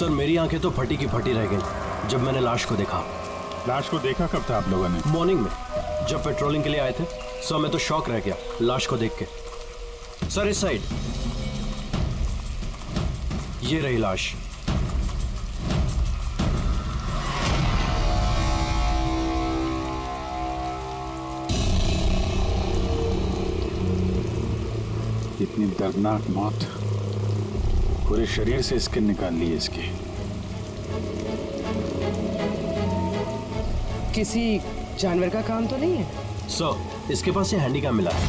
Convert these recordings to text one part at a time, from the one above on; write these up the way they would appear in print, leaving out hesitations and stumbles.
Sir मेरी आंखें तो फटी की फटी रह गई जब मैंने लाश को देखा। लाश को देखा कब था आप लोगों ने? मॉर्निंग में जब पेट्रोलिंग के लिए आए थे। सर मैं तो शॉक रह गया लाश को देख के। सर इस साइड ये रही लाश। इतनी दर्दनाक मौत, पूरे शरीर से स्किन निकाल ली है इसकी। किसी जानवर का काम तो नहीं है? सर इसके पास ये हैंडीकैम मिला है।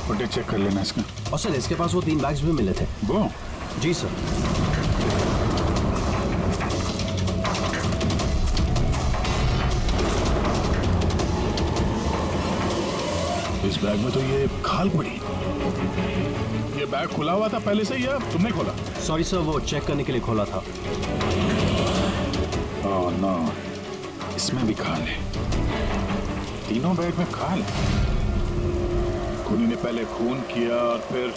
फुटेज चेक कर लेना इसका। और सर इसके पास वो 3 बैग्स भी मिले थे। वो जी सर। इस बैग में तो ये खाल पड़ी। ये बैग खुला हुआ था पहले से या तुमने खोला? सॉरी सर वो चेक करने के लिए खोला था। ओह नो, इसमें भी खाल है। तीनों बैग में खाल है। खूनी ने पहले खून किया और फिर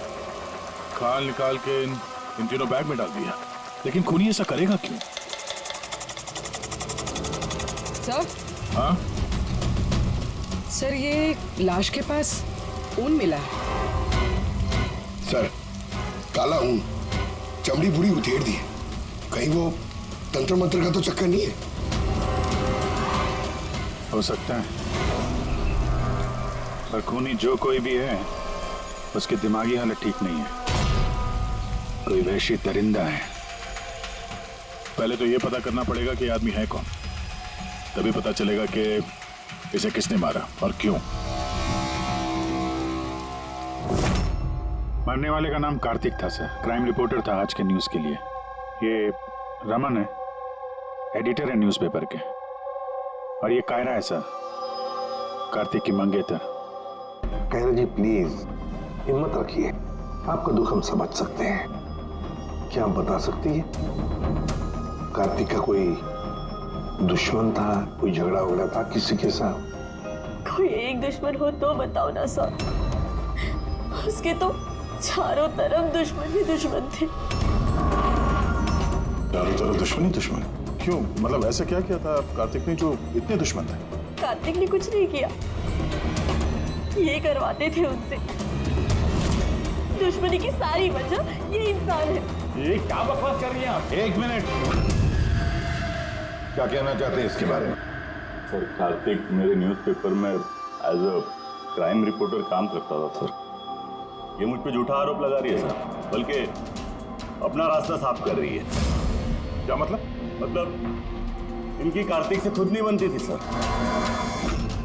खाल निकाल के इन तीनों बैग में डाल दिया। लेकिन खूनी ऐसा करेगा क्यों? सर? हाँ सर ये लाश के पास ऊन मिला है। सर काला ऊन, चमड़ी पूरी उधेड़ दी है। कहीं वो तंत्र मंत्र का तो चक्कर नहीं है? हो सकता है, पर खूनी जो कोई भी है उसकी दिमागी हालत ठीक नहीं है। कोई वैशी दरिंदा है। पहले तो ये पता करना पड़ेगा कि आदमी है कौन, तभी पता चलेगा कि इसे किसने मारा और क्यों। मरने वाले का नाम कार्तिक था सर, क्राइम रिपोर्टर था आज के न्यूज के लिए। ये रमन है, एडिटर है न्यूज़पेपर के, और ये कायरा है सर, कार्तिक की मंगेतर। कायरा जी प्लीज हिम्मत रखिए, आपका दुख हम समझ सकते हैं। क्या आप बता सकती है कार्तिक का कोई दुश्मन था, कोई झगड़ा वगड़ा था किसी के साथ? कोई एक दुश्मन हो तो बताओ ना सर। उसके तो चारों तरफ दुश्मन ही दुश्मन थे। चारों तरफ दुश्मन ही दुश्मन? क्यों, मतलब ऐसा क्या किया था कार्तिक ने जो इतने दुश्मन थे? कार्तिक ने कुछ नहीं किया, ये करवाते थे उनसे। दुश्मनी की सारी वजह ये इंसान है। ये क्या बकवास कर रही हैं आप? एक मिनट, क्या कहना चाहते हैं इसके बारे में? सर कार्तिक मेरे न्यूज़पेपर में एज अ क्राइम रिपोर्टर काम करता था सर। ये मुझ पे झूठा आरोप लगा रही है सर, बल्कि अपना रास्ता साफ कर रही है। क्या मतलब? मतलब इनकी कार्तिक से खुद नहीं बनती थी सर।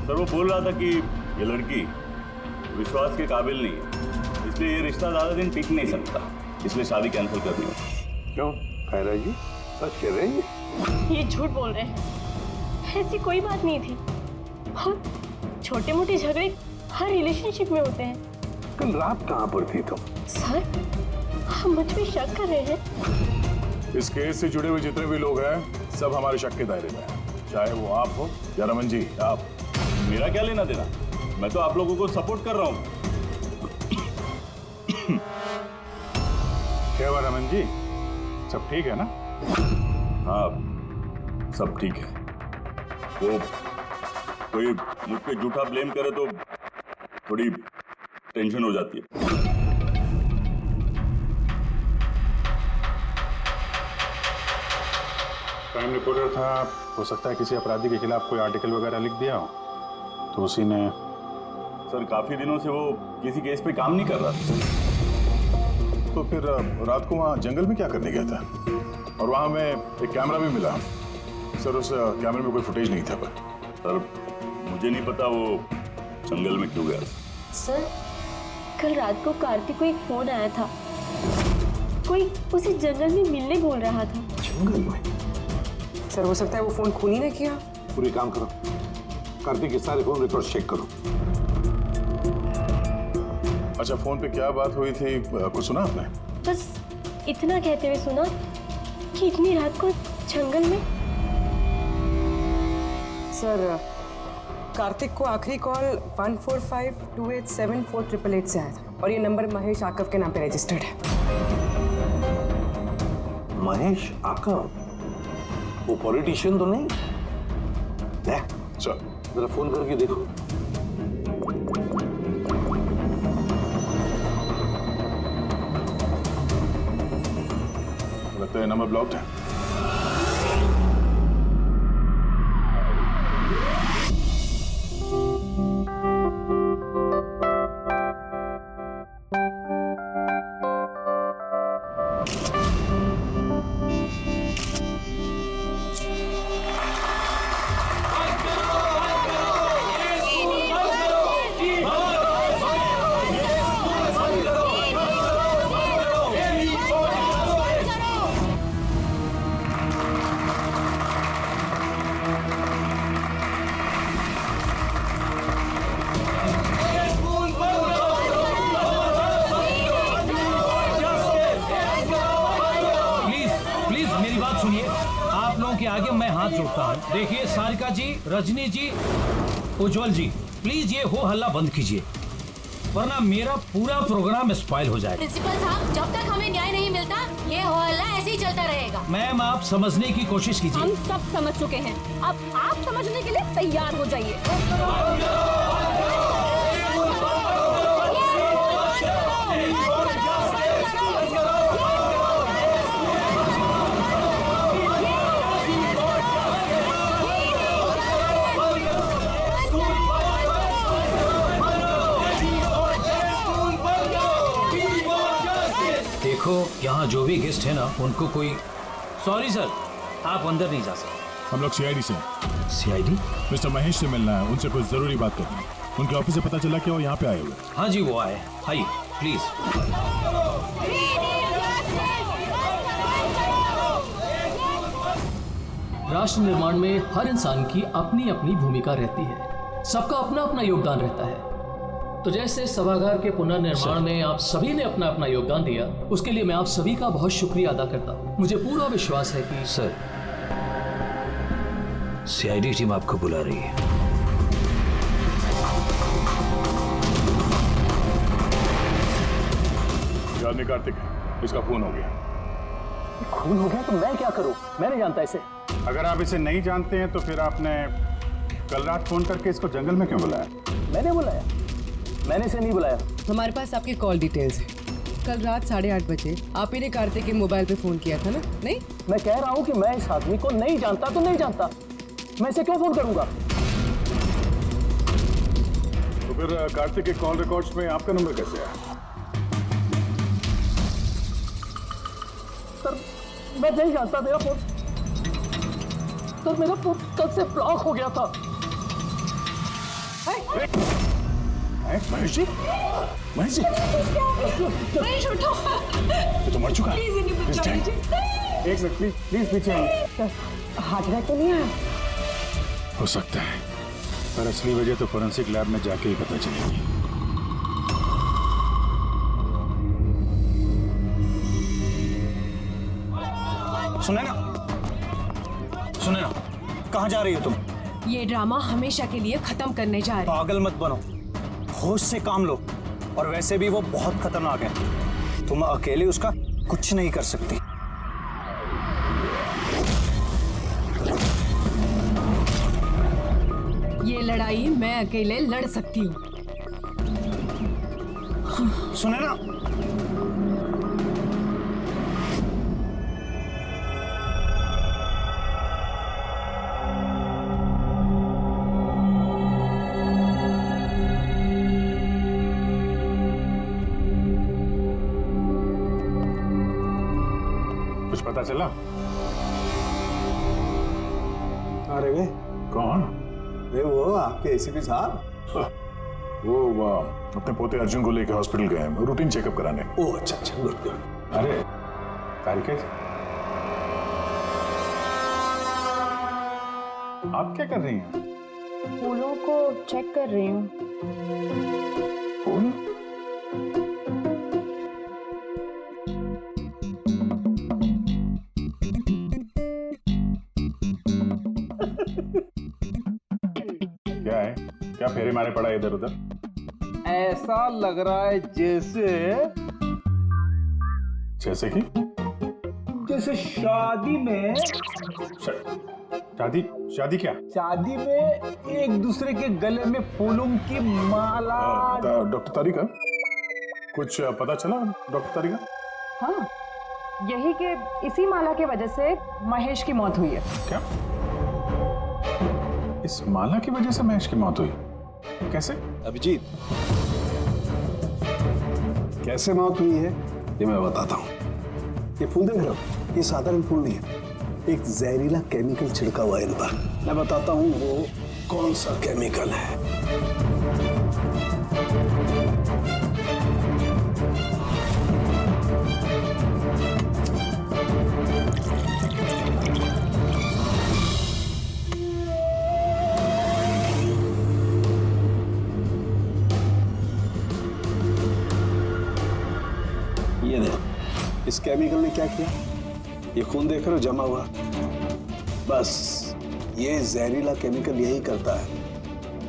सर वो बोल रहा था कि ये लड़की विश्वास के काबिल नहीं है, इसलिए ये रिश्ता ज़्यादा दिन टिक नहीं सकता, इसलिए शादी कैंसिल करनी है। क्यों कायरा जी सच कह रहे हैं? ये झूठ बोल रहे हैं, ऐसी कोई बात नहीं थी। और छोटे मोटे झगड़े हर रिलेशनशिप में होते हैं। कल रात कहाँ पर थी तुम? सर आप मुझ पे शक कर रहे हैं? इस केस से जुड़े हुए जितने भी लोग हैं सब हमारे शक के दायरे में हैं, चाहे वो आप हो या रमन जी। आप, मेरा क्या लेना देना, मैं तो आप लोगों को सपोर्ट कर रहा हूँ। क्या हुआ रमन जी, सब ठीक है ना? हाँ सब ठीक है। वो कोई मुझ पे झूठा ब्लेम करे तो थोड़ी टेंशन हो जाती है। क्राइम रिपोर्टर था, हो सकता है किसी अपराधी के खिलाफ कोई आर्टिकल वगैरह लिख दिया हो, तो उसी ने। सर काफी दिनों से वो किसी केस पे काम नहीं कर रहा था। तो फिर रात को वहाँ जंगल में क्या करने गया था? और वहाँ में एक कैमरा भी मिला सर, उस कैमरे में कोई फुटेज नहीं था। पर सर मुझे नहीं पता वो जंगल में क्यों गया। सर कल रात को कार्तिक को एक फोन आया था, कोई उसे जंगल में मिलने बोल रहा था। जंगल में? सर हो सकता है वो फोन खूनी ने किया। पूरी काम करो, कार्तिक के सारे फोन रिकॉर्ड चेक करो। अच्छा फोन पे क्या बात हुई थी, कुछ सुना आपने? बस इतना कहते हुए सुना कि इतनी रात को जंगल में। सर कार्तिक को आखिरी कॉल 1452874888 से आया था और ये नंबर महेश आकव के नाम पे रजिस्टर्ड है। महेश आकव, वो पॉलिटिशियन तो नहीं? सर जरा फोन करके देखो। लगता है नंबर ब्लॉक्ड है। के आगे मैं हाथ जोड़ता हूँ। देखिए सारिका जी, रजनी जी, उज्जवल जी, प्लीज ये हो हल्ला बंद कीजिए वरना मेरा पूरा प्रोग्राम स्पॉइल हो जाएगा। प्रिंसिपल साहब, जब तक हमें न्याय नहीं मिलता ये हो हल्ला ऐसे ही चलता रहेगा। मैम आप समझने की कोशिश कीजिए। हम सब समझ चुके हैं, अब आप समझने के लिए तैयार हो जाइए। देखो यहाँ जो भी गेस्ट है ना उनको कोई सॉरी सर आप अंदर नहीं जा सकते। हम लोग सीआईडी से हैं। सीआईडी? मिस्टर महेश से मिलना है, उनसे कुछ जरूरी बात करनी है। उनके ऑफिस से पता चला कि वो यहाँ पे आए हुए। हाँ जी वो आए, आइए प्लीज। राष्ट्र निर्माण में हर इंसान की अपनी अपनी भूमिका रहती है, सबका अपना अपना योगदान रहता है। तो जैसे सभागार के पुनर्निर्माण में आप सभी ने अपना अपना योगदान दिया, उसके लिए मैं आप सभी का बहुत शुक्रिया अदा करता हूँ। मुझे पूरा विश्वास है कि सर सीआईडी टीम आपको बुला रही है। ये आदमी कार्तिक है, इसका खून हो गया। खून हो गया तो मैं क्या करूँ, मैं नहीं जानता इसे। अगर आप इसे नहीं जानते हैं तो फिर आपने कल रात फोन करके इसको जंगल में क्यों बुलाया? मैंने बुलाया? मैंने इसे नहीं बुलाया। हमारे पास आपकी कॉल डिटेल्स है। कल रात 8:30 बजे आप ही ने कार्तिक के मोबाइल पे फोन किया था ना? नहीं, मैं कह रहा हूँ कि मैं इस आदमी को नहीं जानता तो नहीं जानता, मैं इसे क्यों फोन करूंगा? तो फिर कार्तिक के कॉल रिकॉर्ड्स में आपका नंबर कैसे आया? सर मैं नहीं जानता, मेरा फोन सर मेरा फोन कल से ब्लॉक हो गया था। महेश जी, महेश जी, महेश उठो, ये तो मर चुका है। प्लीज इन्हें बचा लीजिए। एक मिनट प्लीज, प्लीज पीछे आइए। हार्ट अटैक तो नहीं आया? हो सकता है, पर असली वजह तो फोरेंसिक लैब में जाके ही पता चलेगी। सुने ना, कहाँ जा रही हो तुम? ये ड्रामा हमेशा के लिए खत्म करने जा रहे। पागल मत बनो, होश से काम लो। और वैसे भी वो बहुत खतरनाक है, तुम अकेले उसका कुछ नहीं कर सकती। ये लड़ाई मैं अकेले लड़ सकती हूँ। सुने ना, कुछ पता चला? अरे वे कौन? वे वो आपके एसीपी साहब। वो अपने पोते अर्जुन को लेकर हॉस्पिटल गए हैं, रूटीन चेकअप कराने। ओह अच्छा अच्छा, गुड गुड। अरे तारिका जी, आप क्या कर रही हैं? फूलों को चेक कर रही हूँ। फूल? क्या है? क्या फेरे मारे पड़ा इधर उधर? ऐसा लग रहा है जैसे कि जैसे शादी में शादी क्या? शादी में एक दूसरे के गले में फूलों की माला। डॉक्टर तारिका, कुछ पता चला डॉक्टर तारिका? हाँ, यही के इसी माला के वजह से महेश की मौत हुई है। क्या? इस माला की वजह से महेश की मौत हुई? कैसे? अभिजीत, कैसे मौत हुई है ये मैं बताता हूँ। ये फूल देख रहे हो, ये साधारण फूल नहीं है, एक जहरीला केमिकल छिड़का हुआ है इन पर। मैं बताता हूँ वो कौन सा केमिकल है। ये देखो, इस केमिकल ने क्या किया, ये खून देख रहे हो जमा हुआ, बस ये जहरीला केमिकल यही करता है,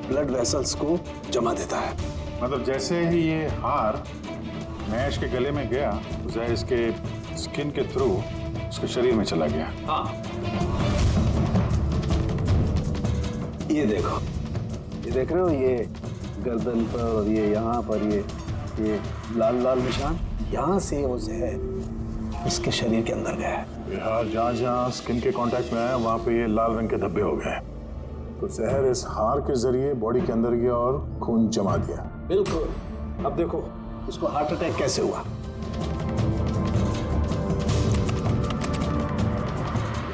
ब्लड वेसल्स को जमा देता है। मतलब जैसे ही ये हार महेश के गले में गया, तो इसके स्किन के थ्रू उसके शरीर में चला गया। हाँ, ये देखो, ये देख रहे हो, ये गर्दन पर और ये यहाँ पर ये लाल लाल निशान, यहाँ से वो जहर इसके शरीर के अंदर गया है। हार जहाँ जहाँ स्किन के कांटेक्ट में आया वहाँ पे ये लाल रंग के धब्बे हो गए, तो जहर इस हार के जरिए बॉडी के अंदर गया और खून जमा दिया। बिल्कुल। अब देखो उसको हार्ट अटैक कैसे हुआ।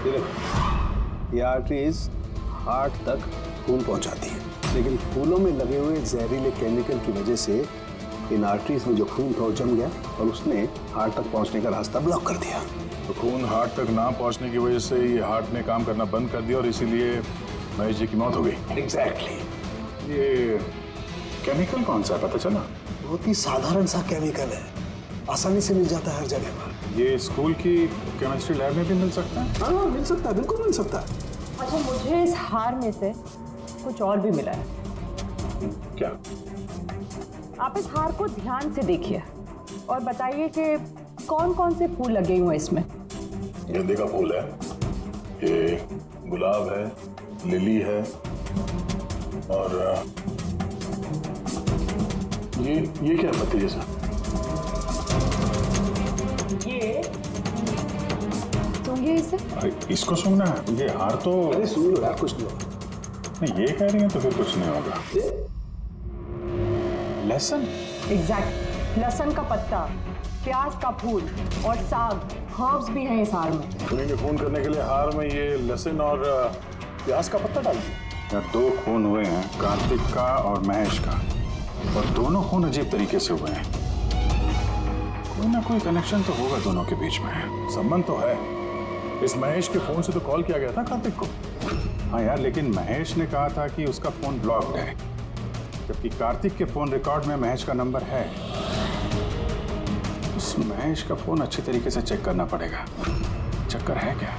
ये देखो, ये आर्टरीज हार्ट तक खून पहुंचाती है, लेकिन फूलों में लगे हुए जहरीले केमिकल की वजह से इन आर्टरीज में जो खून था वो जम गया और उसने हार्ट तक पहुंचने का रास्ता ब्लॉक कर दिया। तो खून हार्ट तक ना पहुंचने की वजह से ये हार्ट ने काम करना बंद कर दिया और इसीलिए महेश जी की मौत हो गई। एग्जैक्टली। ये केमिकल कौन सा है, पता चला? बहुत ही साधारण सा केमिकल है, आसानी से मिल जाता है हर जगह पर। ये स्कूल की केमिस्ट्री लैब में भी मिल सकता है? हाँ, मिल सकता है, बिल्कुल मिल सकता है। अच्छा, मुझे इस हार में से कुछ और भी मिला है। क्या? आप इस हार को ध्यान से देखिए और बताइए कि कौन कौन से फूल लगे हुए हैं इसमें। गेंदे का फूल है, ये गुलाब है, लिली है, और ये क्या पत्ती जैसा? ये सूंघिए इसे। अरे इसको सूंघना है? ये हार तो अरे सुन लो यार, कुछ नहीं होगा। नहीं, ये कह रही है तो फिर कुछ नहीं होगा। लहसुन? एग्जैक्ट, लहसुन का पत्ता, प्याज का फूल और साग, हर्ब्स भी हैं इस हार में। खून खून करने के लिए हार में ये लहसुन और प्याज का पत्ता डाल दिया। दो खून हुए हैं, कार्तिक का और महेश का, और दोनों खून अजीब तरीके से हुए हैं। कोई ना कोई कनेक्शन तो होगा दोनों के बीच में, संबंध तो है। इस महेश के फोन से तो कॉल किया गया था कार्तिक को। हाँ यार, लेकिन महेश ने कहा था कि उसका फोन ब्लॉक्ड है, जबकि कार्तिक के फोन रिकॉर्ड में महेश का नंबर है। उस महेश का फोन अच्छी तरीके से चेक करना पड़ेगा। चक्कर है क्या?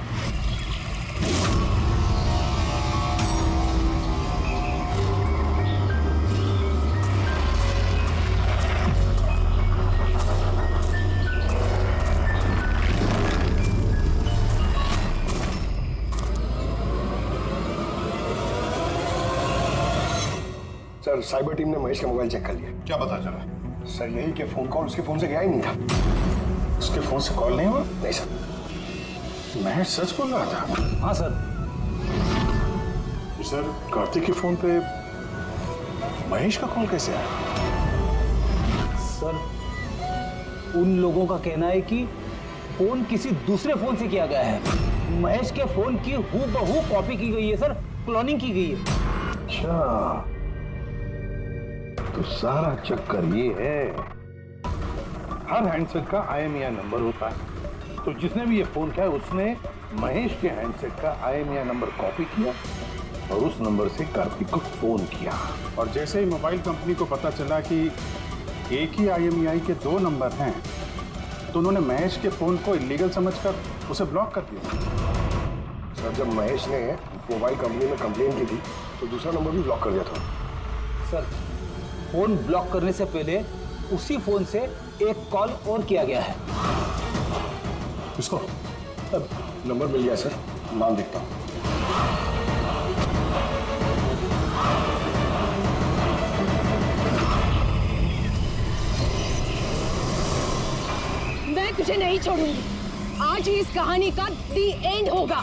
सर, साइबर टीम ने महेश का मोबाइल चेक कर लिया। क्या पता चला? सर, यही के फोन कॉल उसके फोन से गया ही नहीं था। उसके फोन से कॉल नहीं हुआ? नहीं सर। महेश सच बोल रहा था? हाँ सर। सर, कार्तिक के फोन पे महेश का कॉल कैसे आया? सर, उन लोगों का कहना है कि फोन किसी दूसरे फोन से किया गया है। महेश के फोन की हूबहू कॉपी की गई है सर, क्लोनिंग की गई है। अच्छा, तो सारा चक्कर ये है, हर हैंडसेट का IMEI नंबर होता है, तो जिसने भी ये फोन किया उसने महेश के हैंडसेट का IMEI नंबर कॉपी किया और उस नंबर से कार्तिक को फोन किया। और जैसे ही मोबाइल कंपनी को पता चला कि एक ही IMEI के 2 नंबर हैं, तो उन्होंने महेश के फोन को इलीगल समझकर उसे ब्लॉक कर दिया। सर, जब महेश ने मोबाइल कंपनी में कंप्लेन की थी तो दूसरा नंबर भी ब्लॉक कर दिया था। सर, फोन ब्लॉक करने से पहले उसी फोन से एक कॉल और किया गया है। किसको? नंबर मिल गया सर, नाम देखता हूँ। मैं तुझे नहीं छोड़ूंगी। आज ही इस कहानी का दी एंड होगा।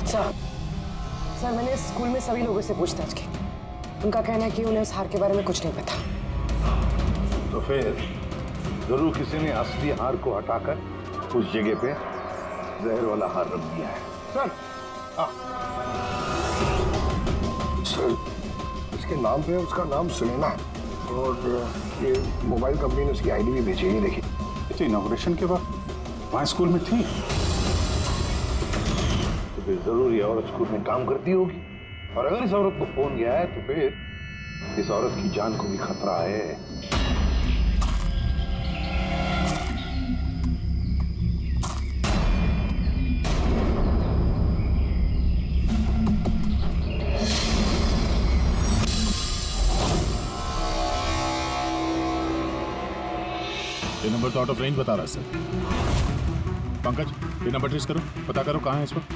सर, मैंने स्कूल में सभी लोगों से पूछताछ की। उनका कहना है कि उन्हें उस हार के बारे में कुछ नहीं पता। तो फिर जरूर किसी ने असली हार को हटाकर उस जगह पे जहर वाला हार रख दिया है। सर, सर, इसके नाम पे उसका नाम सुलेना है और ये मोबाइल कंपनी ने उसकी आईडी भी भेजी है, देखिए। अच्छा, इनॉग्रेशन के बाद वहाँ स्कूल में थी? तो फिर जरूर ये औरत स्कूल में काम करती होगी, और अगर इस औरत को फोन गया है तो फिर इस औरत की जान को भी खतरा है। ये नंबर तो आउट ऑफ रेंज बता रहा है सर। पंकज, ये नंबर ट्रेस करो, पता करो कहाँ है इस वक्त।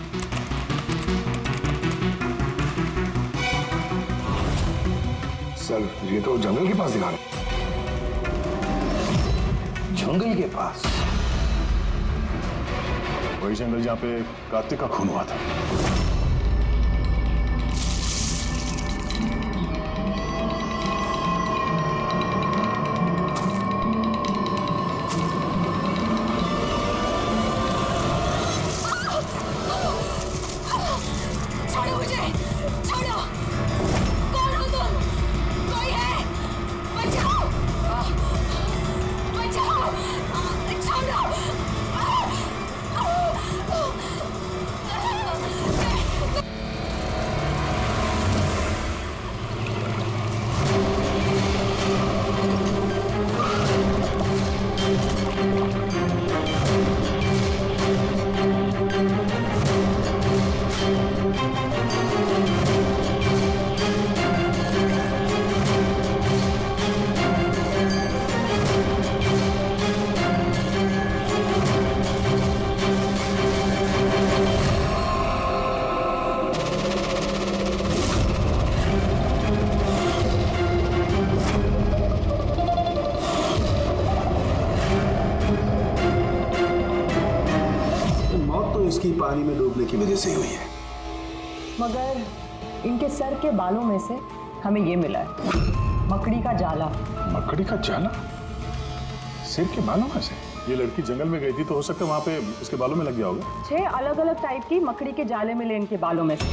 सर, ये तो जंगल के पास दिखा रहे। जंगल के पास? वही जंगल जहाँ पे कार्तिक का खून हुआ था। छोड़ो मुझे, छोड़ो। कौन हो तुम? कोई है? बचाओ, बचाओ, छोड़ो। इसकी पानी में डूबने की वजह से ही हुई है। मगर इनके सर के बालों में से हमें ये मिला है, मकड़ी का जाला। मकड़ी का जाला? सिर के बालों में से? ये लड़की जंगल में गई थी तो हो सकता है वहां पे इसके बालों में लग गया होगा। 6 अलग अलग टाइप की मकड़ी के जाले मिले इनके बालों में से।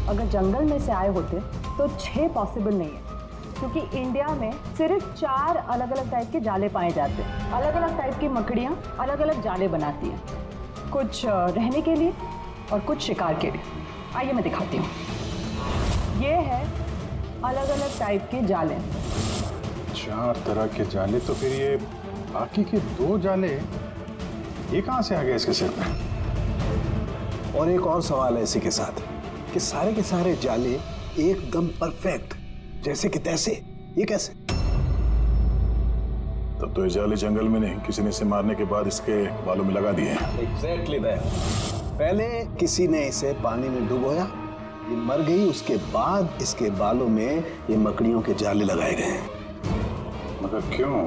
अगर जंगल में से आए होते तो 6 पॉसिबल नहीं है, क्योंकि इंडिया में सिर्फ 4 अलग अलग टाइप के जाले पाए जाते हैं। अलग अलग टाइप की मकड़ियाँ अलग अलग जाले बनाती हैं, कुछ रहने के लिए और कुछ शिकार के लिए। आइए मैं दिखाती हूँ। ये है अलग अलग टाइप के जाले। 4 तरह के जाले, तो फिर ये बाकी के 2 जाले ये कहाँ से आ गए इसके सिर पे? और एक और सवाल है इसी के साथ कि सारे के सारे जाले एकदम परफेक्ट जैसे कि तैसे, ये कैसे? तब तो ये जाले जंगल में नहीं, किसी ने इसे मारने के बाद इसके बालों में लगा दिए हैं। Exactly that. पहले किसी ने इसे पानी में डुबोया, ये मर गई, उसके बाद इसके बालों में ये मकड़ियों के जाले लगाए गए हैं। मगर क्यों?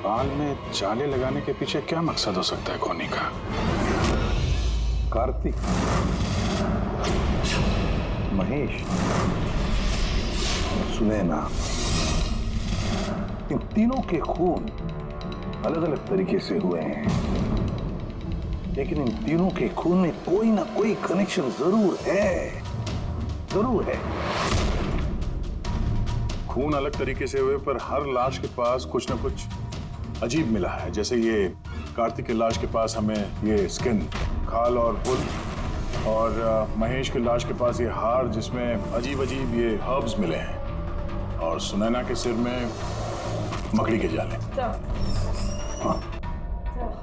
बाल में जाले लगाने के पीछे क्या मकसद हो सकता है कोनी का? कार्तिक, महेश, सुनैना, इन तीनों के खून अलग अलग तरीके से हुए हैं, लेकिन इन तीनों के खून में कोई ना कोई कनेक्शन जरूर है, जरूर है। खून अलग तरीके से हुए, पर हर लाश के पास कुछ ना कुछ अजीब मिला है। जैसे ये कार्तिक की लाश के पास हमें ये स्किन, खाल और पुल, और महेश की लाश के पास ये हार जिसमें अजीब अजीब ये हर्ब्स मिले हैं, और सुनैना के सिर में मकड़ी के जाले। सर,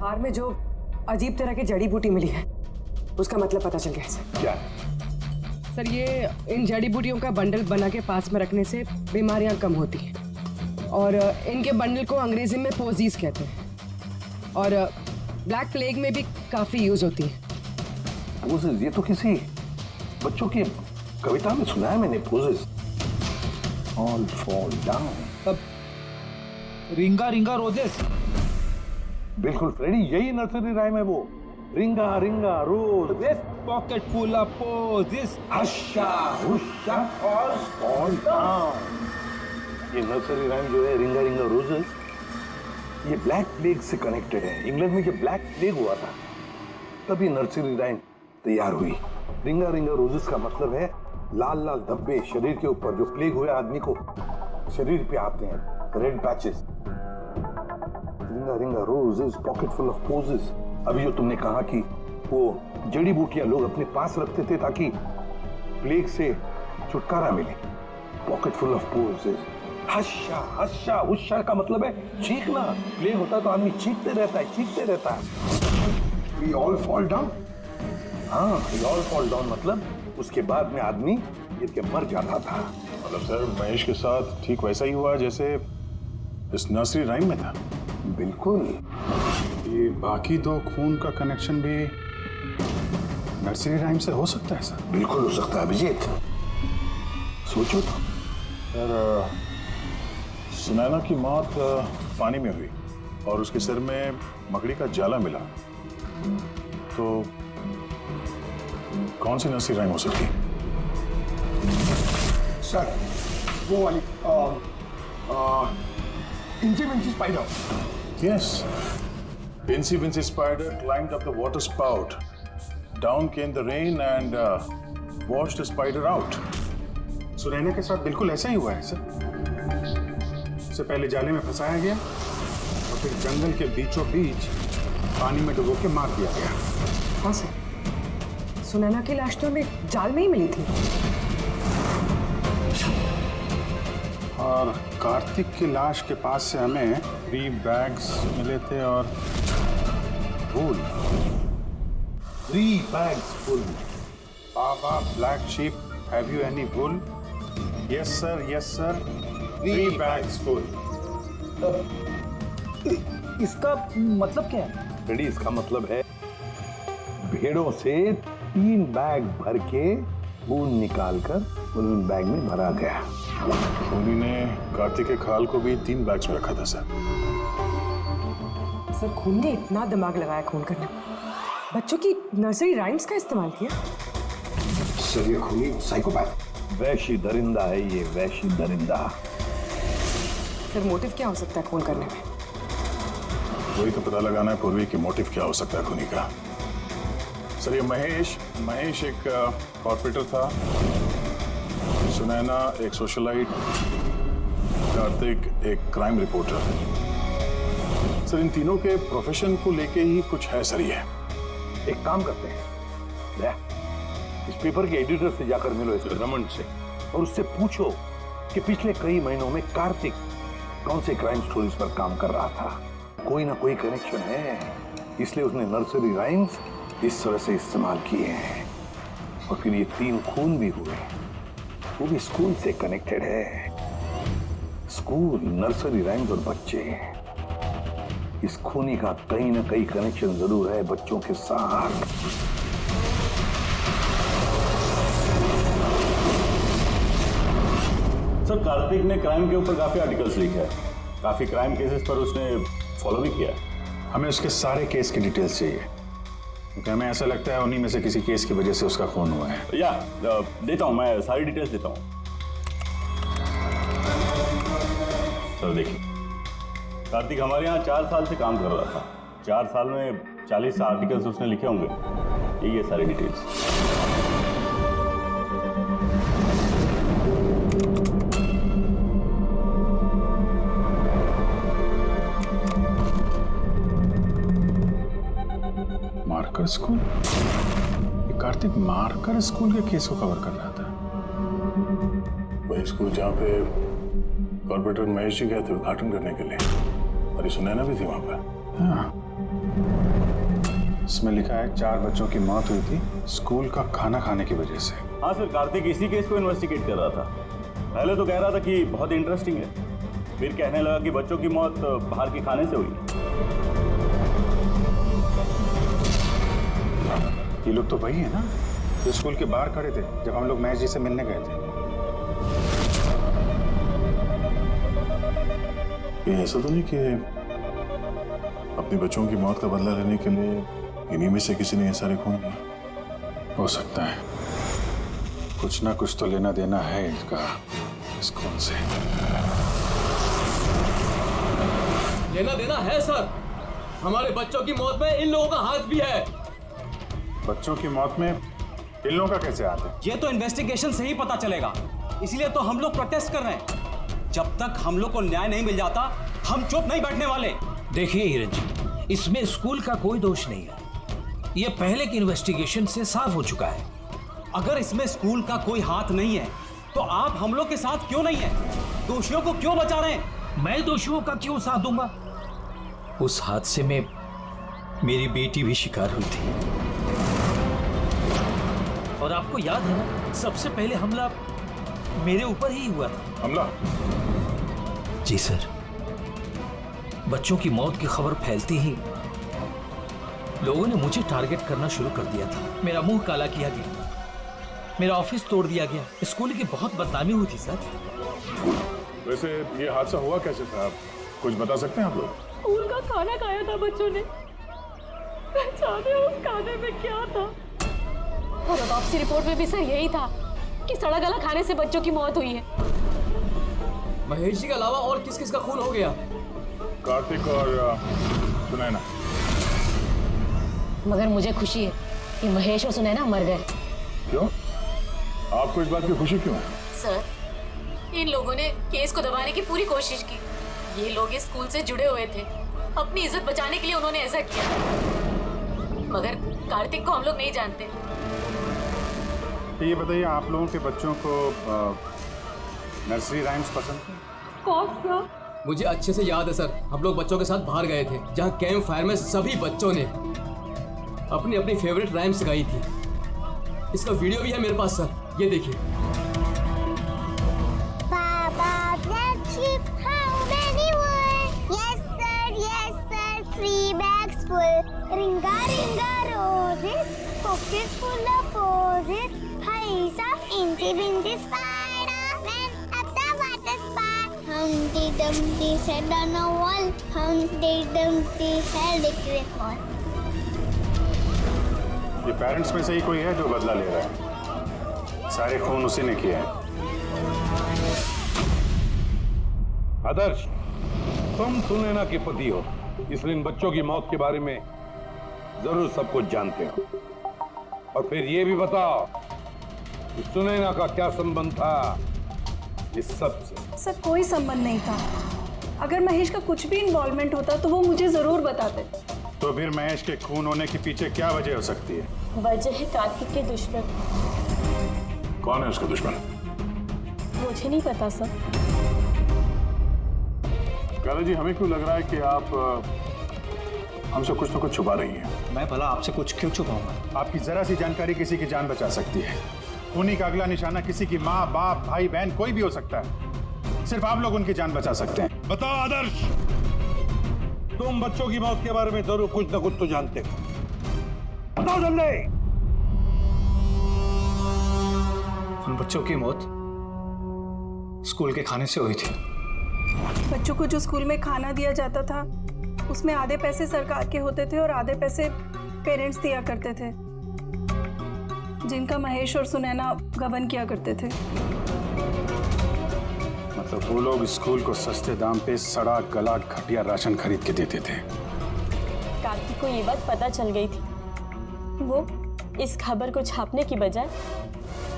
हार में जो अजीब तरह की जड़ी बूटी मिली है उसका मतलब पता चल गया सर। क्या? सर ये इन जड़ी बूटियों का बंडल बना के पास में रखने से बीमारियां कम होती हैं और इनके बंडल को अंग्रेजी में पोजीज कहते हैं और ब्लैक प्लेग में भी काफी यूज होती है। पोजेस? ये तो किसी बच्चों की कविता में सुना है मैंने। Posies all fall down. तब रिंगा रिंगा रोजेस। बिल्कुल फ्रेडी, यही नर्सरी राइम है वो। Ringa ringa rose pocket full of posies. Husha husha all fall down. ये नर्सरी राइम जो है रिंगा रिंगा रोजेस, ये ब्लैक प्लेग से कनेक्टेड है। इंग्लैंड में जब ब्लैक प्लेग हुआ था तब ये नर्सरी राइम तैयार हुई। रिंगा रिंगा रोजेस का मतलब है लाल लाल धब्बे शरीर के ऊपर जो प्लेग हुए आदमी को शरीर पे आते हैं, रेड पैचेस। रिंगा रिंगा roses pocket full of posies. अभी जो तुमने कहा कि वो जड़ी बूटियां लोग अपने पास रखते थे ताकि प्लेग से छुटकारा मिले। Pocket full of posies. Husha husha husha का मतलब है चीखना। प्लेग होता तो आदमी चीखते रहता है, चीखते रहता है। We all fall down? हाँ, we all fall down मतलब उसके बाद में आदमी गिर के मर जाता था। मतलब सर महेश के साथ ठीक वैसा ही हुआ जैसे इस नर्सरी राइम में था। बिल्कुल। ये बाकी दो खून का कनेक्शन भी नर्सरी राइम से हो सकता है सर? बिल्कुल हो सकता है अभिजीत, सोचो तो। सर सुनैना की मौत पानी में हुई और उसके सिर में मकड़ी का जाला मिला, तो कौन सी नर्सरी राइम हो सकती है? सर वो वाली इंची Vinci spider. Yes. Incy Wincy Spider climbed up the water spout. Down came the rain and washed the spider out. Sunaina के साथ बिल्कुल ऐसा ही हुआ है सर। उससे पहले जाले में फंसाया गया और फिर जंगल के बीचों बीच पानी में डुबो के मार दिया गया। हाँ सर, सुनैना की लाश तो हमें जाल में ही मिली थी। और कार्तिक की लाश के पास से हमें 3 बैग्स मिले थे और फूल। 3 bags full. Baa baa black sheep, have you any wool? Yes sir, yes sir, 3 bags full. इसका मतलब क्या है? रेडी, इसका मतलब है भेड़ों से 3 बैग भर के खून निकालकर उन बैग में भरा गया। खूनी ने कार्तिक के खाल को भी 3 बैग्स में रखा था सर। सर खून ने इतना दिमाग लगाया खून करने में, बच्चों की नर्सरी राइम्स का इस्तेमाल किया। सर ये खूनी साइकोपैथ, वैशी दरिंदा है ये, वैशी दरिंदा। सर मोटिव क्या हो सकता है खून करने में? वही तो पता लगाना है पूर्वी की मोटिव क्या हो सकता है खूनी का। सर ये महेश एक कॉर्पोरेटर था, सुनैना एक सोशलाइट, कार्तिक एक क्राइम रिपोर्टर। सर इन तीनों के प्रोफेशन को लेके ही कुछ है सर। ये एक काम करते हैं, ले, इस पेपर के एडिटर से जाकर मिलो, इस रमन से, और उससे पूछो कि पिछले कई महीनों में कार्तिक कौन से क्राइम स्टोरीज पर काम कर रहा था। कोई ना कोई कनेक्शन है, इसलिए उसने नर्सरी राइम्स इस तरह से इस्तेमाल किए हैं। और फिर ये 3 खून भी हुए, वो भी स्कूल से कनेक्टेड है। स्कूल, नर्सरी राइम्स और बच्चे, इस खूनी का कहीं ना कहीं कनेक्शन जरूर है बच्चों के साथ। सर कार्तिक ने क्राइम के ऊपर काफी आर्टिकल्स लिखे हैं, काफी क्राइम केसेस पर उसने फॉलो भी किया है। हमें उसके सारे केस की डिटेल्स चाहिए, क्योंकि हमें ऐसा लगता है उन्हीं में से किसी केस की वजह से उसका खून हुआ है। या देता हूं, मैं सारी डिटेल्स देता हूं। सर देखिए, कार्तिक हमारे यहाँ 4 साल से काम कर रहा था। 4 साल में 40 आर्टिकल्स उसने लिखे होंगे। ये सारी डिटेल्स। Marker school? ये कार्तिक मार्कर स्कूल के केस को कवर कर रहा था। वही स्कूल जहाँ पे कॉर्पोरेटर महेश जी गए थे उद्घाटन करने के लिए, और ये सुनैना भी थी वहां पर। हाँ इसमें लिखा है 4 बच्चों की मौत हुई थी स्कूल का खाना खाने की वजह से। हाँ सर, कार्तिक इसी केस को इन्वेस्टिगेट कर रहा था। पहले तो कह रहा था कि बहुत इंटरेस्टिंग है, फिर कहने लगा कि बच्चों की मौत बाहर के खाने से हुई। ये लोग तो वही है ना जो स्कूल के बाहर खड़े थे जब हम लोग महेश जी से मिलने गए थे। ये ऐसा तो नहीं कि अपने बच्चों की मौत का बदला लेने के लिए इन्हीं में से किसी ने ये सारे खून किए? हो सकता है, कुछ ना कुछ तो लेना देना है इसका इस खून से। लेना देना है सर। हमारे बच्चों की मौत में इन लोगों का हाथ भी है। बच्चों की मौत में इन लोगों का कैसे हाथ है? ये तो इन्वेस्टिगेशन से ही पता चलेगा, इसलिए तो हम लोग प्रोटेस्ट कर रहे हैं। जब तक हम लोग को न्याय नहीं मिल जाता हम चुप नहीं बैठने वाले। देखिए हिरन जी, इसमें स्कूल का कोई दोष नहीं है, ये पहले की इन्वेस्टिगेशन से साफ हो चुका है। अगर इसमें स्कूल का कोई हाथ नहीं है तो आप हम लोग के साथ क्यों नहीं है? दोषियों को क्यों बचा रहे हैं? मैं दोषियों का क्यों साथ दूंगा? उस हादसे में मेरी बेटी भी शिकार हुई थी। और आपको याद है ना, सबसे पहले हमला मेरे ऊपर ही हुआ था। हमला? जी सर। बच्चों की मौत की खबर फैलती ही लोगों ने मुझे टारगेट करना शुरू कर दिया था। मेरा मुंह काला किया गया, मेरा ऑफिस तोड़ दिया गया, स्कूल की बहुत बदनामी हुई थी सर। वैसे ये हादसा हुआ कैसे था, आप कुछ बता सकते हैं आप लोग? स्कूल का खाना खाया था बच्चों ने, जाने उस खाने में क्या था। और ऑटोप्सी रिपोर्ट में भी सर यही था कि सड़ा गला खाने से बच्चों की मौत हुई है। महेश जी के अलावा और किस किस का खून हो गया? कार्तिक और सुनैना। मगर मुझे खुशी है कि महेश और सुनैना मर गए। क्यों? आपको इस बात की खुशी क्यों है? सर, इन लोगों ने केस को दबाने की पूरी कोशिश की। ये लोग इस स्कूल से जुड़े हुए थे, अपनी इज्जत बचाने के लिए उन्होंने ऐसा किया। मगर कार्तिक को हम लोग नहीं जानते। ये बताइए, आप लोगों के बच्चों को नर्सरी राइम्स पसंद है? कौन सा? मुझे अच्छे से याद है सर, हम लोग बच्चों के साथ बाहर गए थे जहाँ कैंप फायर में सभी बच्चों ने अपनी अपनी फेवरेट राइम्स गाई थी। इसका वीडियो भी है मेरे पास सर, ये देखिए। Ringa ringa roses, pockets full of posies. Paisa, incy wincy spider went up the water spout. Humpty Dumpty sat on a wall. Humpty Dumpty held a great ball. ये parents में से ही कोई है जो बदला ले रहा है? सारे खून उसी ने किए हैं। आदर्श, तुम सुनैना के पति हो, इसलिए इन बच्चों की मौत के बारे में जरूर सब कुछ जानते हो। और फिर ये भी बताओ कि सुनैना का क्या संबंध था इस सब से? सर, कोई संबंध नहीं था। अगर महेश का कुछ भी इन्वॉल्वमेंट होता तो वो मुझे जरूर बताते। तो फिर महेश के खून होने के पीछे क्या वजह हो सकती है? वजह है कार्तिक के दुश्मन। कौन है उसका दुश्मन? मुझे नहीं पता सर। काला जी, हमें क्यों लग रहा है कि आप हमसे कुछ तो कुछ छुपा रही हैं? मैं भला आपसे कुछ क्यों छुपाऊंगा? आपकी जरा सी जानकारी किसी की जान बचा सकती है। उन्हीं का अगला निशाना किसी की माँ, बाप, भाई, बहन कोई भी हो सकता है। सिर्फ आप लोग उनकी जान बचा सकते हैं। बताओ आदर्श, तुम बच्चों की मौत के बारे में जरूर कुछ न कुछ तो जानते हो। बताओ जल्दी। उन बच्चों की मौत स्कूल के खाने से हुई थी। बच्चों को जो स्कूल में खाना दिया जाता था उसमें आधे पैसे सरकार के होते थे और आधे पैसे पेरेंट्स दिया करते थे, जिनका महेश और सुनैना गबन किया करते थे। मतलब वो लोग स्कूल को सस्ते दाम पे सड़ा गला घटिया राशन खरीद के देते थे। कार्तिक को ये बात पता चल गई थी। वो इस खबर को छापने की बजाय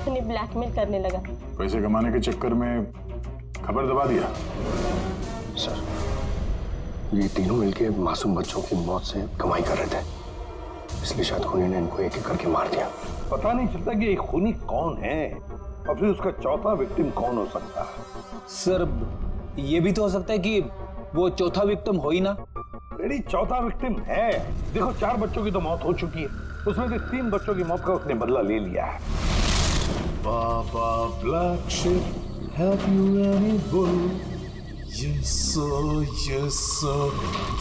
उन्हें ब्लैकमेल करने लगा। पैसे कमाने के चक्कर में खबर दबा दिया। सर, ये तीनों मिलके मासूम बच्चों की मौत से कमाई कर रहे थे, इसलिए शायद खूनी ने इनको एक एक करके मार दिया। पता नहीं चलता कि एक खूनी कौन है और फिर उसका चौथा विक्टिम कौन हो सकता है। सर, ये भी तो हो सकता है कि वो चौथा विक्टिम हो ही ना, ऑलरेडी चौथा विक्टिम है। देखो 4 बच्चों की तो मौत हो चुकी है, उसमें से 3 बच्चों की मौत का उसने बदला ले लिया है। Baba Black Sheep, have you any wool? Yes sir,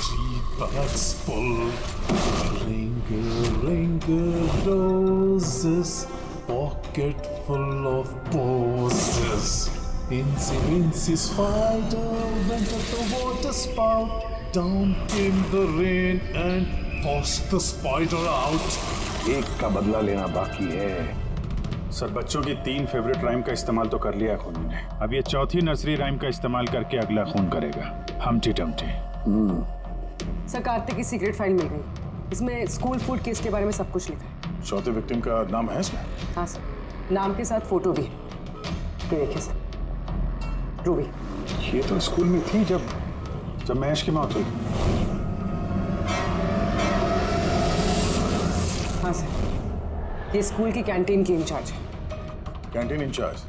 3 bags full. Ring roses, pocket full of posies. Incy spider went at the water spout. Down came the rain and forced the spider out. एक का बदला लेना बाकी है। Sir बच्चों की 3 favourite rhyme का इस्तेमाल तो कर लिया खून ने, अब ये चौथी नर्सरी राइम का इस्तेमाल करके अगला खून करेगा, हमटी डमटी। सर कार्तिक की सीक्रेट फाइल मिल गई, इसमें स्कूल फूड केस के बारे में सब कुछ लिखा है। चौथे विक्टिम का नाम है इसमें? हाँ सर, नाम के साथ फोटो भी है। ये देखिए सर, रूबी। ये तो स्कूल में थी जब महेश की मौत हुई। हाँ सर, ये स्कूल की कैंटीन की इंचार्ज है। Canteen incharge?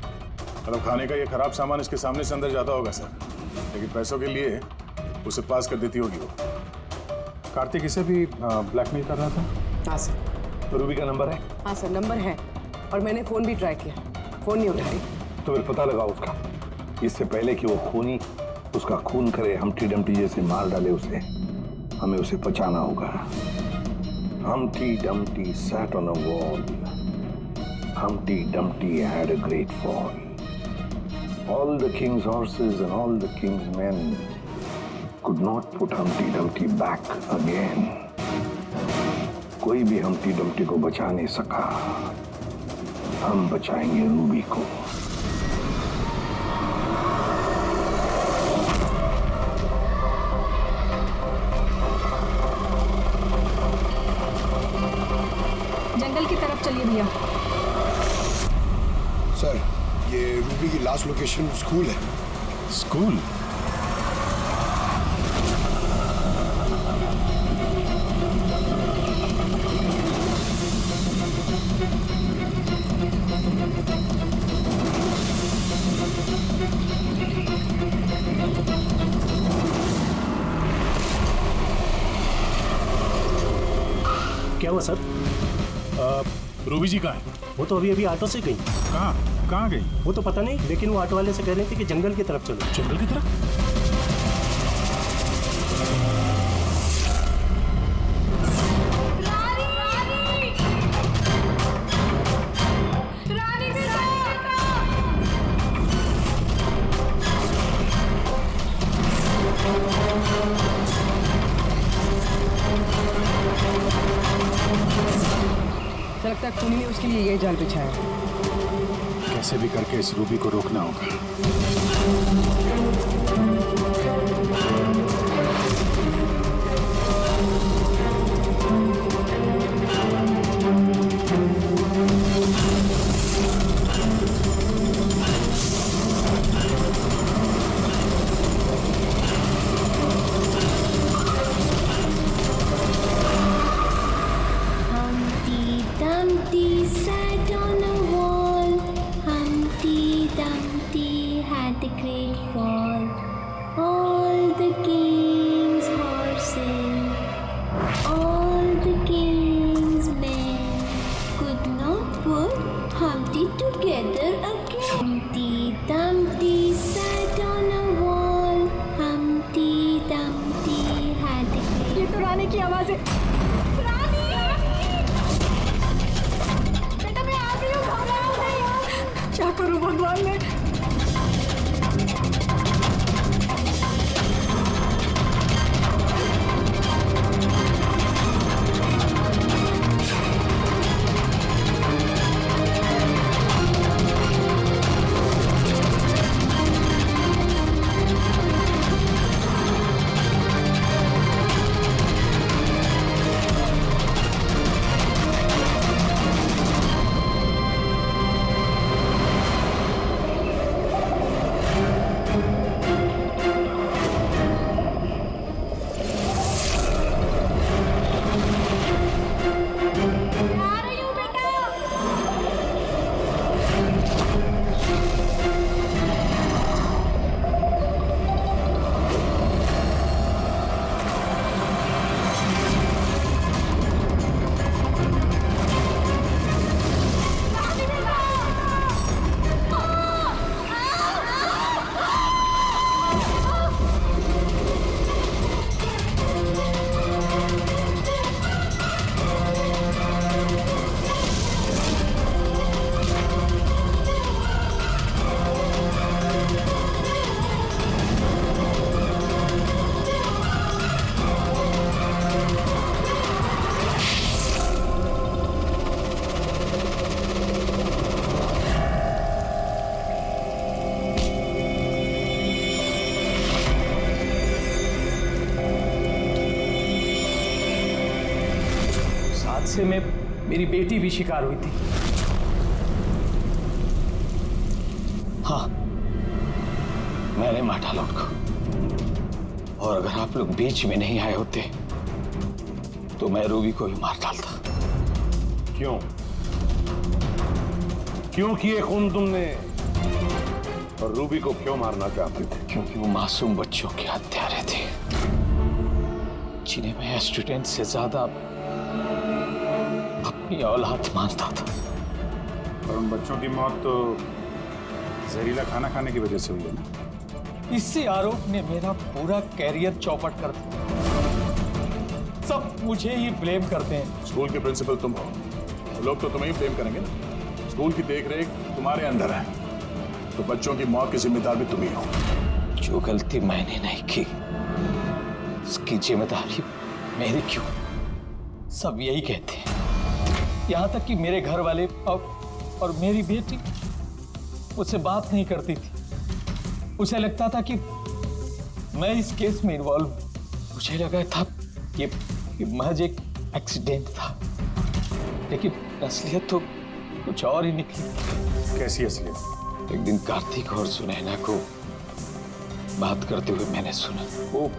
मतलब खाने का ये खराब सामान इसके सामने से अंदर जाता होगा सर, लेकिन पैसों के लिए उसे पास कर देती होगी वो। कार्तिक इसे भी ब्लैकमेल कर रहा था? हाँ सर। तो रूबी का नंबर है? हाँ सर, नंबर है, और मैंने फोन भी ट्राई किया, फोन नहीं उठा रही। तो फिर पता लगाओ उसका, इससे पहले कि वो खूनी उसका खून करे, हमटी डमटी जैसे मार डाले उसे, हमें उसे बचाना होगा। Humpty Dumpty sat on a wall. Humpty Dumpty had a great fall. All the king's horses and all the king's men could not put Humpty Dumpty back again. कोई भी Humpty Dumpty को बचा नहीं सका। हम बचाएंगे रूबी को। जंगल की तरफ चलिए भैया। सर, ये रूबी की लास्ट लोकेशन स्कूल है। स्कूल? क्या हुआ सर? रूबी जी कहाँ है? वो तो अभी ऑटो से गई। कहाँ गई? वो तो पता नहीं, लेकिन वो ऑटो वाले से कह रही थी कि जंगल की तरफ चलो। जंगल की तरफ? लगता है खूनी ने उसके लिए ये जाल बिछाया। कैसे भी करके इस रूबी को रोकना होगा। Dumpty sat on a wall. Humpty Dumpty had a great fall. All the king's horses, all the king's men could not put Humpty together again. Humpty Dumpty sat on a wall. Humpty Dumpty had a great. ये तो रानी की आवाज है। क्या करूं भगवान ने? हादसे में मेरी बेटी भी शिकार हुई थी। हाँ, मैंने मार डाला उनको, और अगर आप लोग बीच में नहीं आए होते तो मैं रूबी को भी मार डालता। क्यों क्यों किए खून तुमने, और रूबी को क्यों मारना चाहते थे? क्योंकि वो मासूम बच्चों के हत्यारे थे, जिन्हें मैं स्टूडेंट से ज्यादा अपनी औलाद मानता था। और उन बच्चों की मौत तो जहरीला खाना खाने की वजह से हुई है ना? इसी आरोप ने मेरा पूरा कैरियर चौपट कर दिया। सब मुझे ही ब्लेम करते हैं। स्कूल के प्रिंसिपल तुम हो, लोग तो तुम्हें ही ब्लेम करेंगे ना। स्कूल की देखरेख तुम्हारे अंदर है, तो बच्चों की मौत की जिम्मेदार भी तुम ही हो। जो गलती मैंने नहीं की उसकी जिम्मेदारी मेरी क्यों? सब यही कहते हैं, यहाँ तक कि मेरे घर वाले और मेरी बेटी उससे बात नहीं करती थी। उसे लगता था कि मैं इस केस में इन्वॉल्व हूं। मुझे लगा था कि महज एक एक्सीडेंट था, लेकिन असलियत तो कुछ और ही निकली। कैसी असलियत? एक दिन कार्तिक और सुनैना को बात करते हुए मैंने सुना। वो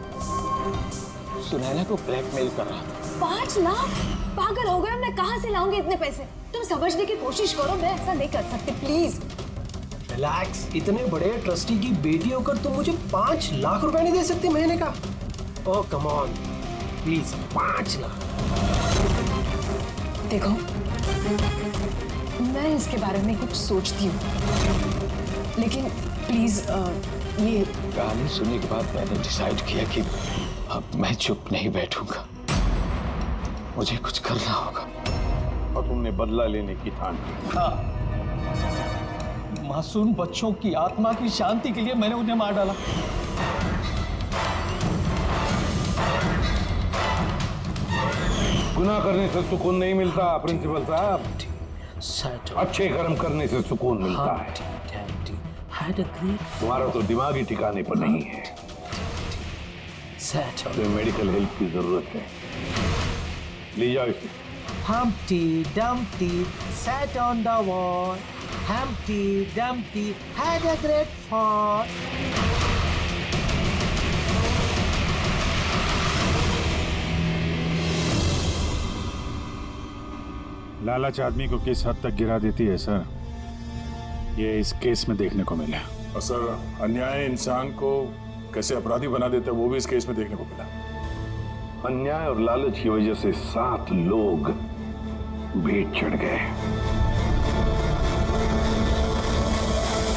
सुनैना को ब्लैकमेल कर रहा था। 5 लाख? पागल हो गए, मैं कहां से लाऊंगी इतने पैसे? तुम समझने की कोशिश करो, मैं ऐसा नहीं कर सकती, प्लीज। रिलैक्स, इतने बड़े ट्रस्टी की बेटी होकर तुम मुझे 5 लाख रुपए नहीं दे सकती महीने का? ओह कम ऑन प्लीज, 5 लाख। देखो, मैं इसके बारे में कुछ सोचती हूँ, लेकिन प्लीज ये कहानी सुनने के बाद मैंने डिसाइड किया कि अब मैं चुप नहीं बैठूंगा, मुझे कुछ करना होगा। और तुमने बदला लेने की ठान की? हाँ, मासूम बच्चों की आत्मा की शांति के लिए मैंने उन्हें मार डाला। गुनाह करने से सुकून नहीं मिलता प्रिंसिपल साहब, अच्छे कर्म करने से सुकून मिलता है। तुम्हारा तो दिमाग ही ठिकाने पर नहीं है, तो मेडिकल हेल्प की जरूरत है। ले जाओ इसे। Humpty Dumpty sat on the wall. Humpty Dumpty had a great fall. लालच आदमी को किस हद तक गिरा देती है सर, ये इस केस में देखने को मिला। और सर, अन्याय इंसान को कैसे अपराधी बना देता है वो भी इस केस में देखने को मिला। अन्याय और लालच की वजह से 7 लोग भेंट चढ़ गए।